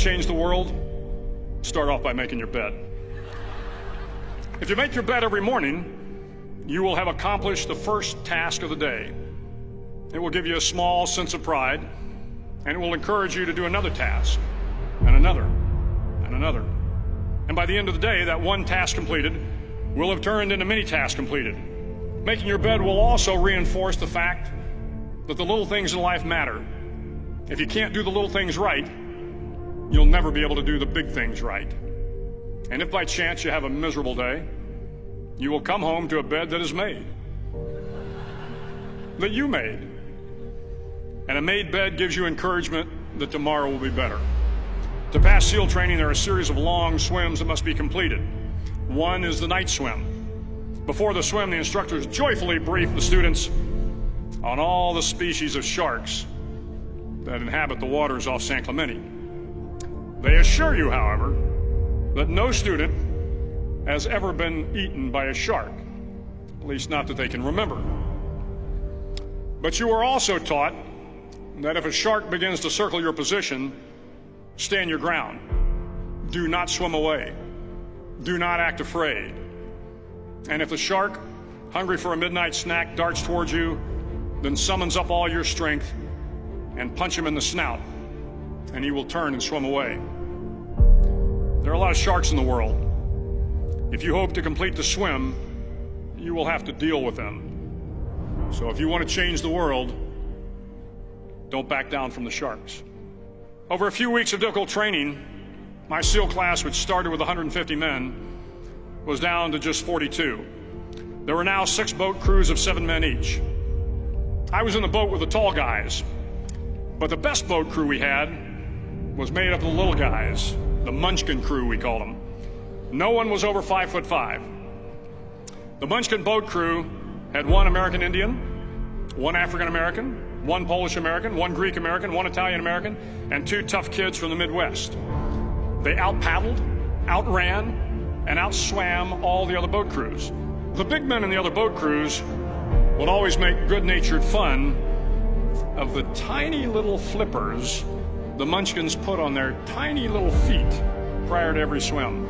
change the world? Start off by making your bed. If you make your bed every morning, you will have accomplished the first task of the day. It will give you a small sense of pride, and it will encourage you to do another task, and another, and another. And by the end of the day, that one task completed will have turned into many tasks completed. Making your bed will also reinforce the fact that the little things in life matter. If you can't do the little things right, you'll never be able to do the big things right. And if by chance you have a miserable day, you will come home to a bed that is made, that you made. And a made bed gives you encouragement that tomorrow will be better. To pass SEAL training, there are a series of long swims that must be completed. One is the night swim. Before the swim, the instructors joyfully brief the students on all the species of sharks that inhabit the waters off San Clemente. They assure you, however, that no student has ever been eaten by a shark, at least not that they can remember. But you are also taught that if a shark begins to circle your position, stand your ground. Do not swim away. Do not act afraid. And if the shark, hungry for a midnight snack, darts towards you, then summons up all your strength and punch him in the snout, and he will turn and swim away. There are a lot of sharks in the world. If you hope to complete the swim, you will have to deal with them. So if you want to change the world, don't back down from the sharks. Over a few weeks of difficult training, my SEAL class, which started with 150 men, was down to just 42. There were now 6 boat crews of 7 men each. I was in the boat with the tall guys, but the best boat crew we had was made up of the little guys, the Munchkin crew, we called them. No one was over 5'5". The Munchkin boat crew had 1 American Indian, 1 African American, 1 Polish American, 1 Greek American, 1 Italian American, and 2 tough kids from the Midwest. They out-paddled, outran, and outswam all the other boat crews. The big men in the other boat crews would always make good-natured fun of the tiny little flippers the Munchkins put on their tiny little feet prior to every swim.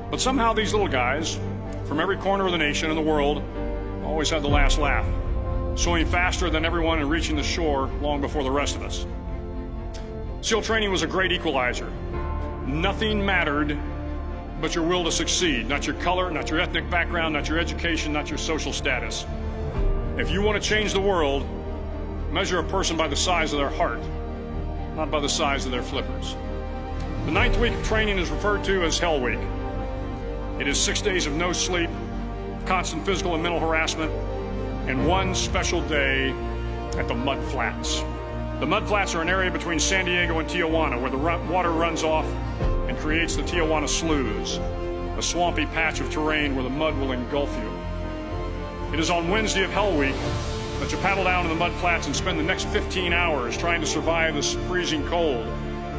But somehow these little guys from every corner of the nation and the world always had the last laugh, swimming faster than everyone and reaching the shore long before the rest of us. SEAL training was a great equalizer. Nothing mattered but your will to succeed, not your color, not your ethnic background, not your education, not your social status. If you want to change the world, measure a person by the size of their heart, not by the size of their flippers. The 9th week of training is referred to as Hell Week. It is 6 days of no sleep, constant physical and mental harassment, and 1 special day at the Mud Flats. The Mud Flats are an area between San Diego and Tijuana where the water runs off and creates the Tijuana Sloughs, a swampy patch of terrain where the mud will engulf you. It is on Wednesday of Hell Week that you paddle down to the Mud Flats and spend the next 15 hours trying to survive this freezing cold,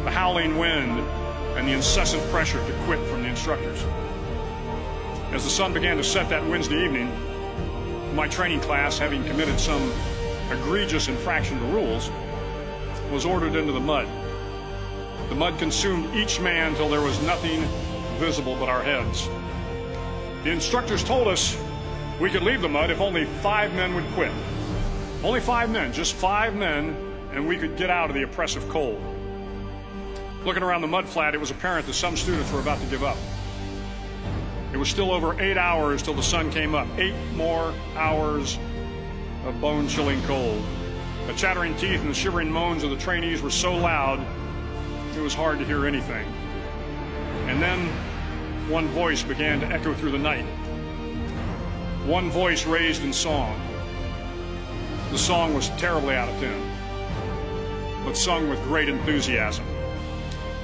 the howling wind, and the incessant pressure to quit from the instructors. As the sun began to set that Wednesday evening, my training class, having committed some egregious infraction to rules, was ordered into the mud. The mud consumed each man till there was nothing visible but our heads. The instructors told us we could leave the mud if only 5 men would quit. Only 5 men, just 5 men, and we could get out of the oppressive cold. Looking around the mud flat, it was apparent that some students were about to give up. It was still over 8 hours till the sun came up. 8 more hours of bone-chilling cold. The chattering teeth and the shivering moans of the trainees were so loud, it was hard to hear anything. And then one voice began to echo through the night. One voice raised in song. The song was terribly out of tune, but sung with great enthusiasm.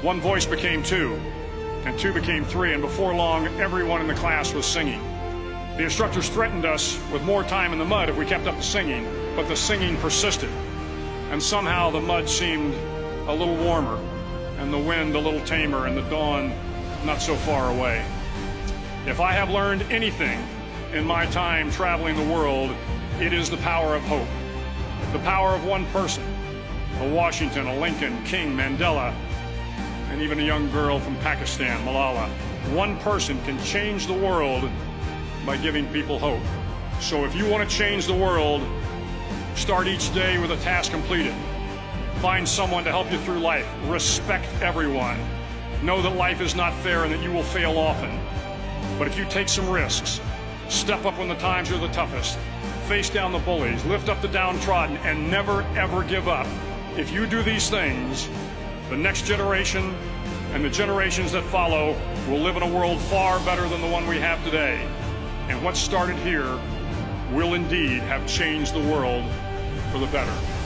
One voice became 2, and 2 became 3, and before long, everyone in the class was singing. The instructors threatened us with more time in the mud if we kept up the singing, but the singing persisted, and somehow the mud seemed a little warmer, and the wind a little tamer, and the dawn not so far away. If I have learned anything in my time traveling the world, it is the power of hope. The power of one person, a Washington, a Lincoln, King, Mandela, and even a young girl from Pakistan, Malala. One person can change the world by giving people hope. So if you want to change the world, start each day with a task completed. Find someone to help you through life. Respect everyone. Know that life is not fair and that you will fail often. But if you take some risks, step up when the times are the toughest, face down the bullies, lift up the downtrodden, and never ever give up. If you do these things, the next generation and the generations that follow will live in a world far better than the one we have today. And what started here will indeed have changed the world for the better.